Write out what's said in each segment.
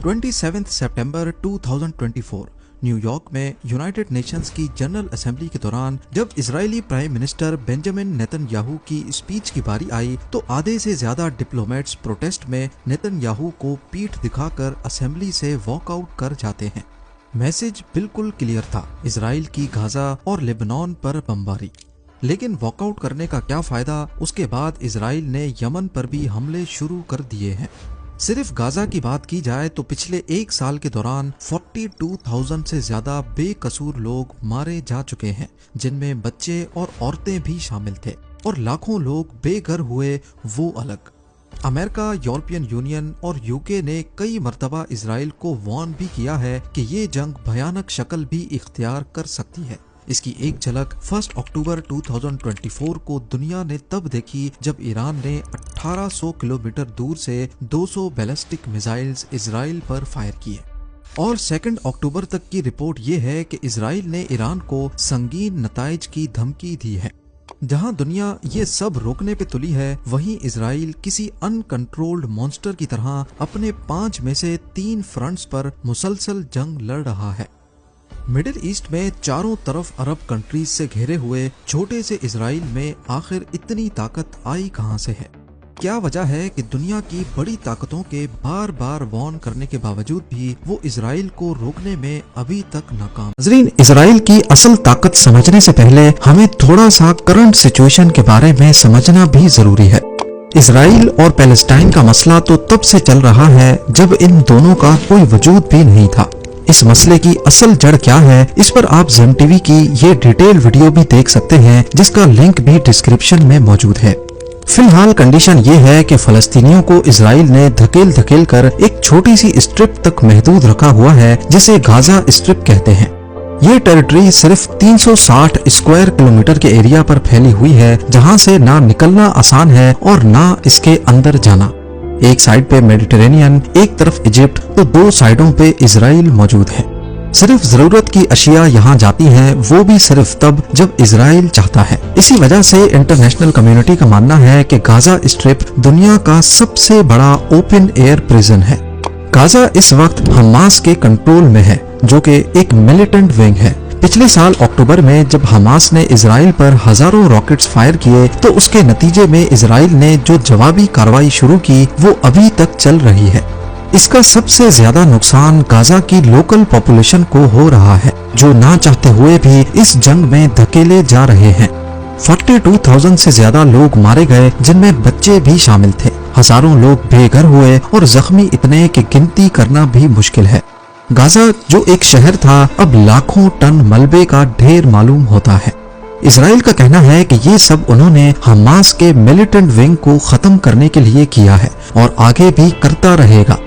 27 सितंबर 2024 New York में United Nations की general assembly के दौरान जब Israeli prime minister Benjamin Netanyahu की स्पीच की बारी आई तो आधे से ज्यादा डिप्लोमेट्स प्रोटेस्ट में नेतन्याहू को पीठ दिखाकर असेंबली से वॉकआउट कर जाते हैं। मैसेज बिल्कुल क्लियर था, इजराइल की गाजा और लेबनान पर बमबारी। लेकिन वॉकआउट करने का क्या फायदा, उसके बाद इजराइल ने यमन पर भी हमले शुरू कर दिए हैं। सिर्फ गाजा की बात की जाए तो पिछले एक साल के दौरान 42,000 से ज्यादा बेकसूर लोग मारे जा चुके हैं, जिनमें बच्चे और औरतें भी शामिल थे, और लाखों लोग बेघर हुए, वो अलग। अमेरिका, यूरोपियन यूनियन और यूके ने कई मर्तबा इजराइल को वार्न भी किया है कि ये जंग भयानक शक्ल भी इख्तियार कर सकती है। इसकी एक झलक 1 अक्टूबर 2024 को दुनिया ने तब देखी जब ईरान ने 1800 किलोमीटर दूर से 200 बैलिस्टिक मिसाइल्स इजराइल पर फायर किए। और 2 अक्टूबर तक की रिपोर्ट ये है कि इजराइल ने ईरान को संगीन नताइज की धमकी दी है। जहां दुनिया ये सब रोकने पे तुली है, वहीं इजराइल किसी अनकंट्रोल्ड मॉन्स्टर की तरह अपने 5 में से 3 फ्रंट्स पर मुसलसल जंग लड़ रहा है। मिडिल ईस्ट में चारों तरफ अरब कंट्रीज से घिरे हुए छोटे से इजराइल में आखिर इतनी ताकत आई कहां से है? क्या वजह है कि दुनिया की बड़ी ताकतों के बार बार वार्न करने के बावजूद भी वो इजराइल को रोकने में अभी तक नाकाम? नाज़रीन, इजराइल की असल ताकत समझने से पहले हमें थोड़ा सा करंट सिचुएशन के बारे में समझना भी जरूरी है। इजराइल और पैलेस्टाइन का मसला तो तब से चल रहा है जब इन दोनों का कोई वजूद भी नहीं था। इस मसले की असल जड़ क्या है, इस पर आप ज़ेम टीवी की ये डिटेल वीडियो भी देख सकते हैं, जिसका लिंक भी डिस्क्रिप्शन में मौजूद है। फिलहाल कंडीशन ये है कि फलस्तीनियों को इजराइल ने धकेल कर एक छोटी सी स्ट्रिप तक महदूद रखा हुआ है, जिसे गाजा स्ट्रिप कहते हैं। ये टेरिटरी सिर्फ 360 स्क्वायर किलोमीटर के एरिया पर फैली हुई है, जहाँ से ना निकलना आसान है और ना इसके अंदर जाना। एक साइड पे मेडिटेरेनियन, एक तरफ इजिप्ट, तो 2 साइडों पे इजराइल मौजूद है। सिर्फ जरूरत की अशिया यहाँ जाती हैं, वो भी सिर्फ तब जब इजराइल चाहता है। इसी वजह से इंटरनेशनल कम्युनिटी का मानना है कि गाजा स्ट्रिप दुनिया का सबसे बड़ा ओपन एयर प्रिजन है। गाजा इस वक्त हमास के कंट्रोल में है, जो कि एक मिलिटेंट विंग है। पिछले साल अक्टूबर में जब हमास ने इजराइल पर हजारों रॉकेट्स फायर किए, तो उसके नतीजे में इजराइल ने जो जवाबी कार्रवाई शुरू की, वो अभी तक चल रही है। इसका सबसे ज्यादा नुकसान गाजा की लोकल पॉपुलेशन को हो रहा है, जो ना चाहते हुए भी इस जंग में धकेले जा रहे हैं। 42,000 से ज्यादा लोग मारे गए, जिनमें बच्चे भी शामिल थे। हजारों लोग बेघर हुए और जख्मी इतने कि गिनती करना भी मुश्किल है। गाजा जो एक शहर था, अब लाखों टन मलबे का ढेर मालूम होता है। इजराइल का कहना है कि ये सब उन्होंने हमास के मिलिटेंट विंग को खत्म करने के लिए किया है और आगे भी करता रहेगा।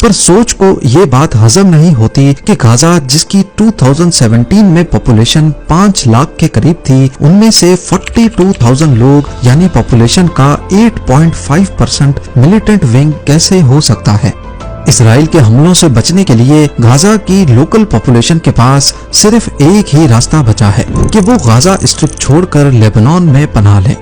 पर सोच को ये बात हजम नहीं होती कि गाजा, जिसकी 2017 में पॉपुलेशन 5 लाख के करीब थी, उनमें से 42,000 लोग यानी पॉपुलेशन का 8.5% मिलिटेंट विंग कैसे हो सकता है? इजराइल के हमलों से बचने के लिए गाजा की लोकल पॉपुलेशन के पास सिर्फ एक ही रास्ता बचा है कि वो गाजा स्ट्रिप छोड़कर लेबनान में पनाह लें।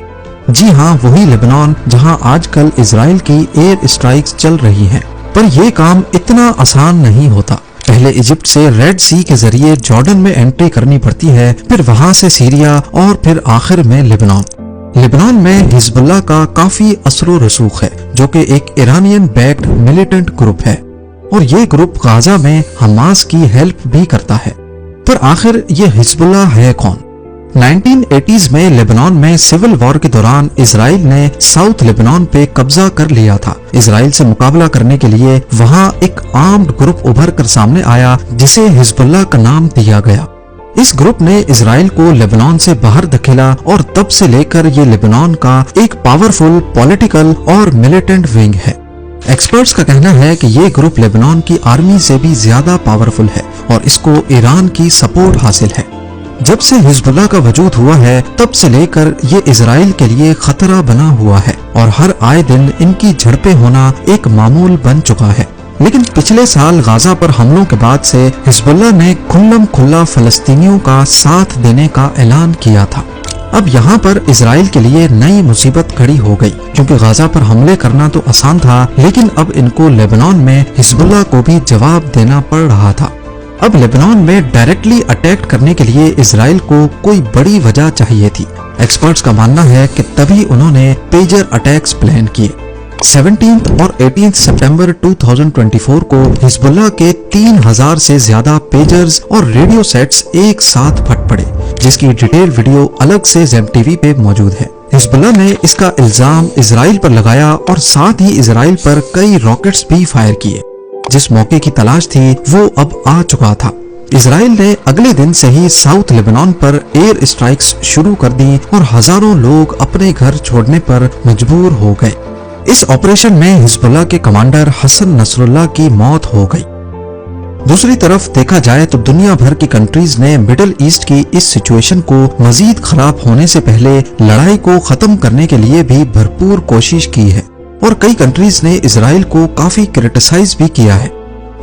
जी हाँ, वही लेबनान जहां आजकल इजराइल की एयर स्ट्राइक्स चल रही हैं। पर यह काम इतना आसान नहीं होता। पहले इजिप्ट से रेड सी के जरिए जॉर्डन में एंट्री करनी पड़ती है, फिर वहां से सीरिया और फिर आखिर में लेबनान। लेबनान में हिजबुल्लाह का काफी असरो रसूख है, जो कि एक ईरानियन बैक्ड मिलिटेंट ग्रुप है, और ये ग्रुप गाजा में हमास की हेल्प भी करता है। पर आखिर ये हिजबुल्लाह है कौन? 1980s में लेबनान में सिविल वॉर के दौरान इजराइल ने साउथ लेबनान पे कब्जा कर लिया था। इजराइल से मुकाबला करने के लिए वहाँ एक आर्म्ड ग्रुप उभर कर सामने आया, जिसे हिजबुल्लाह का नाम दिया गया। इस ग्रुप ने इजराइल को लेबनान से बाहर धकेला और तब से लेकर ये लेबनान का एक पावरफुल पॉलिटिकल और मिलिटेंट विंग है। एक्सपर्ट्स का कहना है कि ये ग्रुप लेबनान की आर्मी से भी ज्यादा पावरफुल है और इसको ईरान की सपोर्ट हासिल है। जब से हिजबुल्लाह का वजूद हुआ है, तब से लेकर ये इजराइल के लिए खतरा बना हुआ है और हर आए दिन इनकी झड़पें होना एक मामूल बन चुका है। लेकिन पिछले साल गाजा पर हमलों के बाद से हिजबुल्लाह ने खुल्लम खुल्ला फलस्तीनियों का साथ देने का ऐलान किया था। اب یہاں پر اسرائیل کے لیے نئی مصیبت کھڑی ہو گئی، کیونکہ غزہ پر حملے کرنا تو آسان تھا، لیکن اب ان کو لیبنان میں حزب اللہ کو بھی جواب دینا پڑ رہا تھا۔ اب لیبنان میں ڈائریکٹلی اٹیک کرنے کے لیے اسرائیل کو کوئی بڑی وجہ چاہیے تھی۔ ایکسپرٹس کا ماننا ہے کہ تبھی انہوں نے پیجر اٹیکس پلان کیے۔ 17 اور 18 سپٹمبر 2024 کو حزب اللہ کے 3000 سے زیادہ پیجرز اور ریڈیو سیٹس ایک ساتھ پھٹ پڑے، جس کی ڈیٹیل ویڈیو الگ سے زیم ٹی وی پہ موجود ہے۔ حزب اللہ نے اس کا الزام اسرائیل پر لگایا اور ساتھ ہی اسرائیل پر کئی راکٹس بھی فائر کیے۔ جس موقع کی تلاش تھی وہ اب آ چکا تھا۔ اسرائیل نے اگلے دن سے ہی ساؤتھ لیبنان پر ایئر اسٹرائکس شروع کر دی اور ہزاروں لوگ اپنے گھر چھوڑنے پر مجبور ہو گئے۔ اس آپریشن میں حزب اللہ کے کمانڈر حسن نصر اللہ کی موت ہو گئی۔ دوسری طرف دیکھا جائے تو دنیا بھر کی کنٹریز نے مڈل ایسٹ کی اس سچویشن کو مزید خراب ہونے سے پہلے لڑائی کو ختم کرنے کے لیے بھی بھرپور کوشش کی ہے، اور کئی کنٹریز نے اسرائیل کو کافی کرٹیسائز بھی کیا ہے۔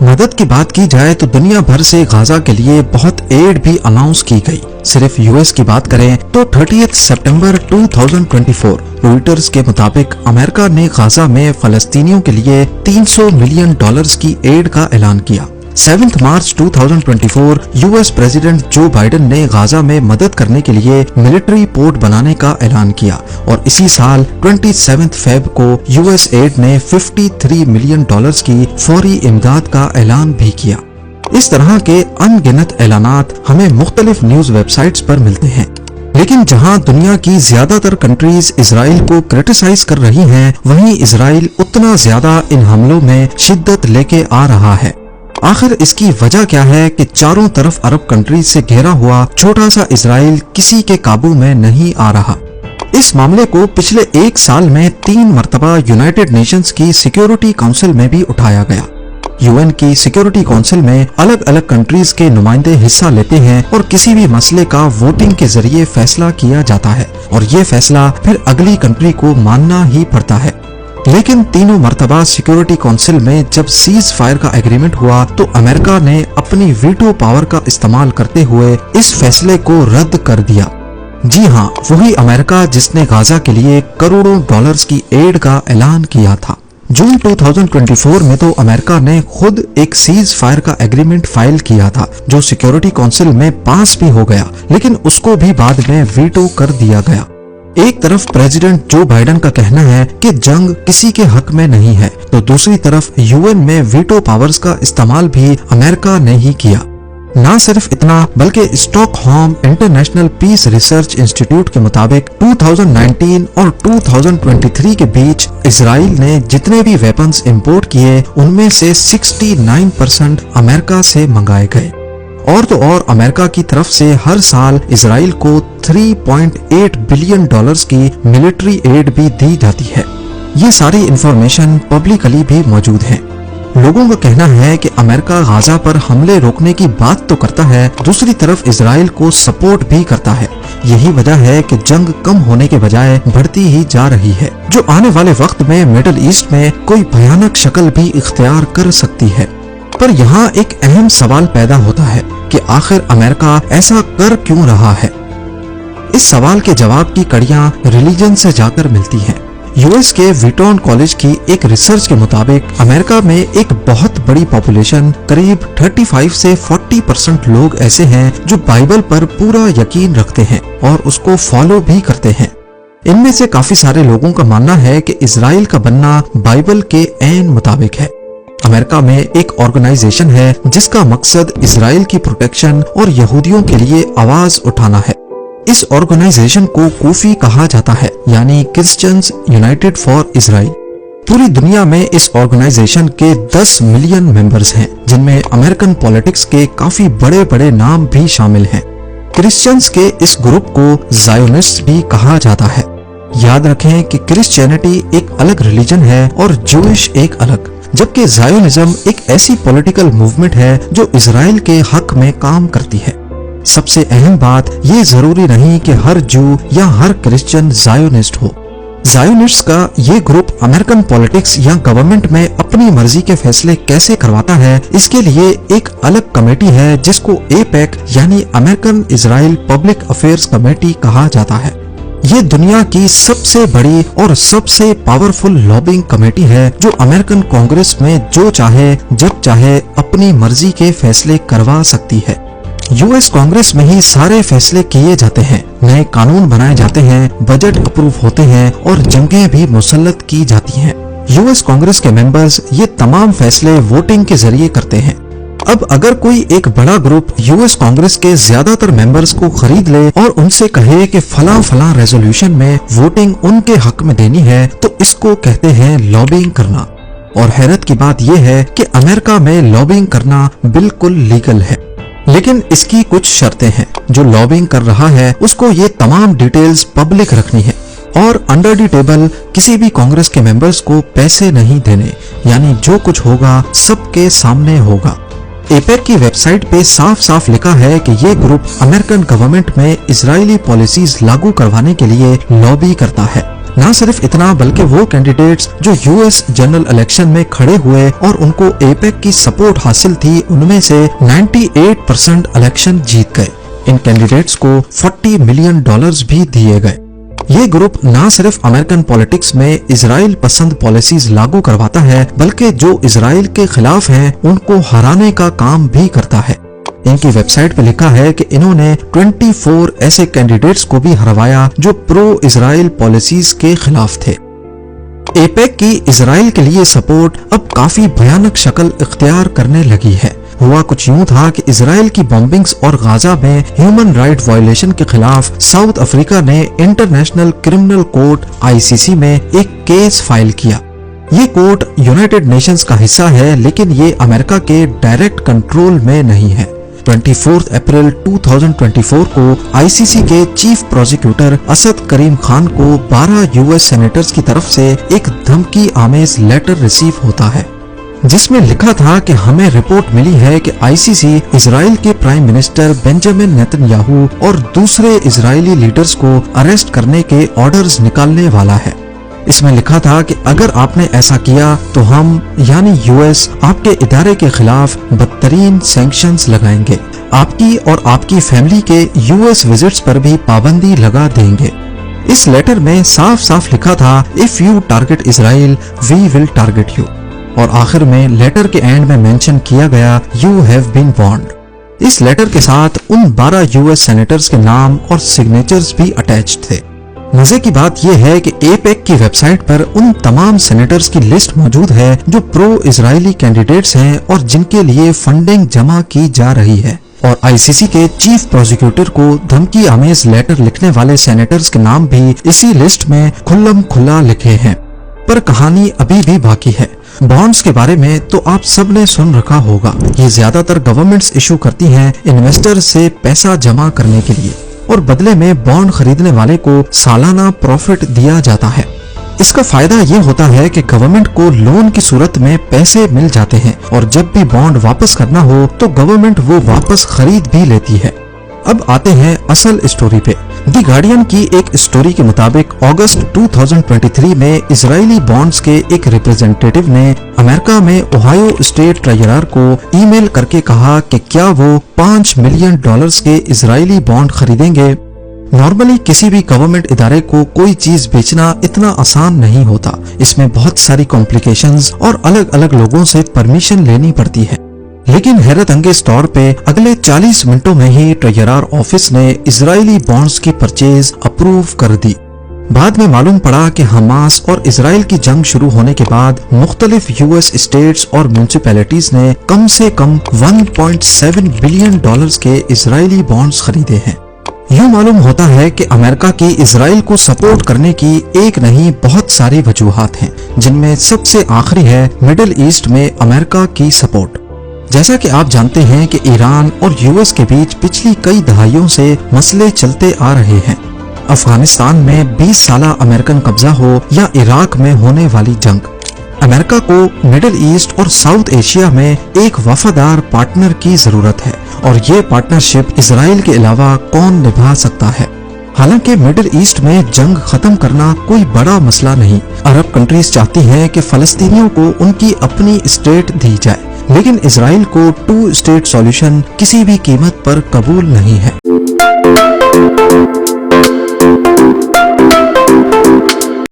مدد کی بات کی جائے تو دنیا بھر سے غزہ کے لیے بہت ایڈ بھی اناؤنس کی گئی۔ صرف یو ایس کی بات کریں تو 30 سپٹمبر 2024 روئٹرز کے مطابق امریکہ نے غزہ میں فلسطینیوں کے لیے $300 ملین کی ایڈ کا اعلان کیا۔ 7 March 2024 U S president Joe Biden نے غزہ میں مدد کرنے کے لیے ملٹری پورٹ بنانے کا اعلان کیا، اور اسی سال 27 فیب کو یو ایس ایڈ نے $53 ملین کی فوری امداد کا اعلان بھی کیا۔ اس طرح کے ان گنت اعلانات ہمیں مختلف نیوز ویب سائٹس پر ملتے ہیں، لیکن جہاں دنیا کی زیادہ تر کنٹریز اسرائیل کو کرٹیسائز کر رہی ہیں، وہیں اسرائیل اتنا زیادہ ان حملوں میں شدت لے کے آ رہا ہے۔ آخر اس کی وجہ کیا ہے کہ چاروں طرف عرب کنٹریز سے گھیرا ہوا چھوٹا سا اسرائیل کسی کے قابو میں نہیں آ رہا؟ اس معاملے کو پچھلے 1 سال میں 3 مرتبہ یونائٹڈ نیشنز کی سیکیورٹی کونسل میں بھی اٹھایا گیا۔ یو این کی سیکیورٹی کونسل میں الگ الگ کنٹریز کے نمائندے حصہ لیتے ہیں اور کسی بھی مسئلے کا ووٹنگ کے ذریعے فیصلہ کیا جاتا ہے، اور یہ فیصلہ پھر اگلی کنٹری کو ماننا ہی پڑتا ہے۔ لیکن تینوں مرتبہ سیکیورٹی کونسل میں جب سیز فائر کا ایگریمنٹ ہوا تو امریکہ نے اپنی ویٹو پاور کا استعمال کرتے ہوئے اس فیصلے کو رد کر دیا۔ جی ہاں، وہی امریکہ جس نے غزہ کے لیے کروڑوں ڈالرز کی ایڈ کا اعلان کیا تھا۔ جون 2024 میں تو امریکہ نے خود ایک سیز فائر کا ایگریمنٹ فائل کیا تھا، جو سیکیورٹی کونسل میں پاس بھی ہو گیا، لیکن اس کو بھی بعد میں ویٹو کر دیا گیا۔ ایک طرف پریزیڈنٹ جو بائیڈن کا کہنا ہے کہ جنگ کسی کے حق میں نہیں ہے، تو دوسری طرف یو این میں ویٹو پاورز کا استعمال بھی امریکہ نے ہی کیا۔ نہ صرف اتنا بلکہ stock home international peace research institute کے مطابق 2019 اور 2023 کے بیچ اسرائیل نے جتنے بھی ویپنز امپورٹ کیے ان میں سے 69% امریکہ سے منگائے گئے، اور تو اور امریکہ کی طرف سے ہر سال اسرائیل کو $3.8 بلین کی ملٹری ایڈ بھی دی جاتی ہے۔ یہ ساری انفارمیشن پبلکلی بھی موجود ہے۔ لوگوں کا کہنا ہے کہ امریکہ غزہ پر حملے روکنے کی بات تو کرتا ہے، دوسری طرف اسرائیل کو سپورٹ بھی کرتا ہے۔ یہی وجہ ہے کہ جنگ کم ہونے کے بجائے بڑھتی ہی جا رہی ہے، جو آنے والے وقت میں مڈل ایسٹ میں کوئی بھیانک شکل بھی اختیار کر سکتی ہے۔ پر یہاں ایک اہم سوال پیدا ہوتا ہے کہ آخر امریکہ ایسا کر کیوں رہا ہے؟ اس سوال کے جواب کی کڑیاں ریلیجن سے جا کر ملتی ہیں۔ یو ایس کے ویٹون کالج کی ایک ریسرچ کے مطابق امریکہ میں ایک بہت بڑی پاپولیشن قریب 35 سے 40% لوگ ایسے ہیں جو بائبل پر پورا یقین رکھتے ہیں اور اس کو فالو بھی کرتے ہیں۔ ان میں سے کافی سارے لوگوں کا ماننا ہے کہ اسرائیل کا بننا بائبل کے عین مطابق ہے۔ امریکہ میں ایک آرگنائزیشن ہے جس کا مقصد اسرائیل کی پروٹیکشن اور یہودیوں کے لیے آواز اٹھانا ہے۔ اس آرگنائزیشن کو کوفی کہا جاتا ہے، یعنی کرسچنز یونائٹڈ فار اسرائیل۔ پوری دنیا میں اس آرگنائزیشن کے 10 ملین ممبرز ہیں، جن میں امریکن پولیٹکس کے کافی بڑے بڑے نام بھی شامل ہیں۔ کرسچنز کے اس گروپ کو زائونسٹ بھی کہا جاتا ہے۔ یاد رکھیں کہ کرسچینٹی ایک الگ ریلیجن ہے اور جوئش ایک الگ، جبکہ زائونزم ایک ایسی پولیٹیکل موومنٹ ہے جو اسرائیل کے حق میں کام کرتی ہے۔ سب سے اہم بات یہ ضروری نہیں کہ ہر جو یا ہر کرسچن زائونسٹ ہو۔ ज़ायोनिस्ट्स का ये ग्रुप अमेरिकन पॉलिटिक्स या गवर्नमेंट में अपनी मर्जी के फैसले कैसे करवाता है, इसके लिए एक अलग कमेटी है जिसको एपेक यानी American Israel public affairs committee कहा जाता है। ये दुनिया की सबसे बड़ी और सबसे पावरफुल लॉबिंग कमेटी है जो अमेरिकन कांग्रेस में जो चाहे जब चाहे अपनी मर्जी के फैसले करवा सकती है। यूएस कांग्रेस में ही सारे फैसले किए जाते हैं, नए कानून बनाए जाते हैं, बजट अप्रूव होते हैं और जंगें भी मुसल्लत की जाती हैं। यूएस कांग्रेस के मेंबर्स ये तमाम फैसले वोटिंग के जरिए करते हैं। अब अगर कोई एक बड़ा ग्रुप यूएस कांग्रेस के ज्यादातर मेंबर्स को खरीद ले और उनसे कहे कि फलां रेजोल्यूशन में वोटिंग उनके हक में देनी है, तो इसको कहते हैं लॉबिंग करना। और हैरत की बात यह है कि अमेरिका में लॉबिंग करना बिल्कुल लीगल है, लेकिन इसकी कुछ शर्तें हैं। जो लॉबिंग कर रहा है उसको ये तमाम डिटेल्स पब्लिक रखनी है और अंडर द टेबल किसी भी कांग्रेस के मेंबर्स को पैसे नहीं देने, यानी जो कुछ होगा सबके सामने होगा। एपेक की वेबसाइट पे साफ साफ लिखा है कि ये ग्रुप अमेरिकन गवर्नमेंट में इजरायली पॉलिसीज लागू करवाने के लिए लॉबी करता है। ना सिर्फ इतना बल्कि वो कैंडिडेट्स जो यूएस जनरल इलेक्शन में खड़े हुए और उनको एपेक की सपोर्ट हासिल थी, उनमें से 98% इलेक्शन जीत गए। इन कैंडिडेट्स को $40 मिलियन भी दिए गए। ये ग्रुप ना सिर्फ अमेरिकन पॉलिटिक्स में इजराइल पसंद पॉलिसीज लागू करवाता है, बल्कि जो इजराइल के खिलाफ हैं उनको हराने का काम भी करता है। इनकी वेबसाइट पे लिखा है कि इन्होंने 24 ऐसे कैंडिडेट्स को भी हरवाया जो प्रो इजराइल पॉलिसीज के खिलाफ थे। एपेक की इजराइल के लिए सपोर्ट अब काफी भयानक शक्ल इख्तियार करने लगी है। हुआ कुछ यूं था कि इजराइल की बॉम्बिंग्स और गाजा में ह्यूमन राइट वायलेशन के खिलाफ साउथ अफ्रीका ने इंटरनेशनल क्रिमिनल कोर्ट ICC में एक केस फाइल किया। ये कोर्ट यूनाइटेड नेशंस का हिस्सा है, लेकिन ये अमेरिका के डायरेक्ट कंट्रोल में नहीं है। 24 अप्रैल 2024 को ICC के चीफ प्रोसिक्यूटर असद करीम खान को 12 यूएस सेनेटर्स की तरफ से एक धमकी आमेज लेटर रिसीव होता है, जिसमें लिखा था कि हमें रिपोर्ट मिली है कि ICC इजराइल के प्राइम मिनिस्टर बेंजामिन नेतन्याहू और दूसरे इजरायली लीडर्स को अरेस्ट करने के ऑर्डर्स निकालने वाला है। इसमें लिखा था कि अगर आपने ऐसा किया तो हम यानी यूएस आपके इदारे के खिलाफ बदतरीन सैंक्शंस लगाएंगे, आपकी और आपकी फैमिली के यूएस विजिट्स पर भी पाबंदी लगा देंगे। इस लेटर में साफ साफ लिखा था if you target Israel we will target you, और आखिर में लेटर के एंड में मेंशन किया गया यू हैव बीन वार्न्ड। इस लेटर के साथ उन 12 यूएस सेनेटर्स के नाम और सिग्नेचर्स भी अटैच्ड थे। मजे की बात यह है कि एपेक की वेबसाइट पर उन तमाम सेनेटर्स की लिस्ट मौजूद है जो प्रो इजरायली कैंडिडेट्स हैं और जिनके लिए फंडिंग जमा की जा रही है, और ICC के चीफ प्रोसिक्यूटर को धमकी आमेज लेटर लिखने वाले सेनेटर्स के नाम भी इसी लिस्ट में खुल्लम खुल्ला लिखे हैं। पर कहानी अभी भी बाकी है। बॉन्ड्स के बारे में तो आप सब ने सुन रखा होगा। ये ज्यादातर गवर्नमेंट्स इशू करती हैं इन्वेस्टर से पैसा जमा करने के लिए, और बदले में बॉन्ड खरीदने वाले को सालाना प्रॉफिट दिया जाता है। इसका फायदा ये होता है कि गवर्नमेंट को लोन की सूरत में पैसे मिल जाते हैं और जब भी बॉन्ड वापस करना हो तो गवर्नमेंट वो वापस खरीद भी लेती है। अब आते हैं असल स्टोरी पे। दी गार्डियन की एक स्टोरी के मुताबिक अगस्त 2023 में इजरायली बॉन्ड्स के एक रिप्रेजेंटेटिव ने अमेरिका में ओहायो स्टेट ट्रेजरर को ईमेल करके कहा कि क्या वो $5 मिलियन के इजरायली बॉन्ड खरीदेंगे। नॉर्मली किसी भी गवर्नमेंट इदारे को कोई चीज बेचना इतना आसान नहीं होता। इसमें बहुत सारी कॉम्प्लिकेशंस और अलग अलग लोगों से परमिशन लेनी पड़ती है। लेकिन हैरत अंगेज तौर पे अगले 40 मिनटों में ही ट्रेजरर ऑफिस ने इजरायली बॉन्ड्स की परचेज अप्रूव कर दी। बाद में मालूम पड़ा कि हमास और इजराइल की जंग शुरू होने के बाद मुख्तलिफ यूएस स्टेट्स और म्यूनिसिपैलिटीज ने कम से कम $1.7 बिलियन के इजरायली बॉन्ड्स खरीदे हैं। यूँ मालूम होता है कि अमेरिका की इजराइल को सपोर्ट करने की एक नहीं बहुत सारी वजूहात हैं, जिनमें सबसे आखिरी है मिडिल ईस्ट में अमेरिका की सपोर्ट। जैसा कि आप जानते हैं कि ईरान और यूएस के बीच पिछली कई दहाइयों से मसले चलते आ रहे हैं। अफगानिस्तान में 20 साला अमेरिकन कब्जा हो या इराक में होने वाली जंग, अमेरिका को मिडिल ईस्ट और साउथ एशिया में एक वफादार पार्टनर की जरूरत है, और ये पार्टनरशिप इजराइल के अलावा कौन निभा सकता है। حالانکہ مڈل ایسٹ میں جنگ ختم کرنا کوئی بڑا مسئلہ نہیں. عرب کنٹریز چاہتی ہیں کہ فلسطینیوں کو ان کی اپنی اسٹیٹ دی جائے، لیکن اسرائیل کو 2 اسٹیٹ سولوشن کسی بھی قیمت پر قبول نہیں ہے.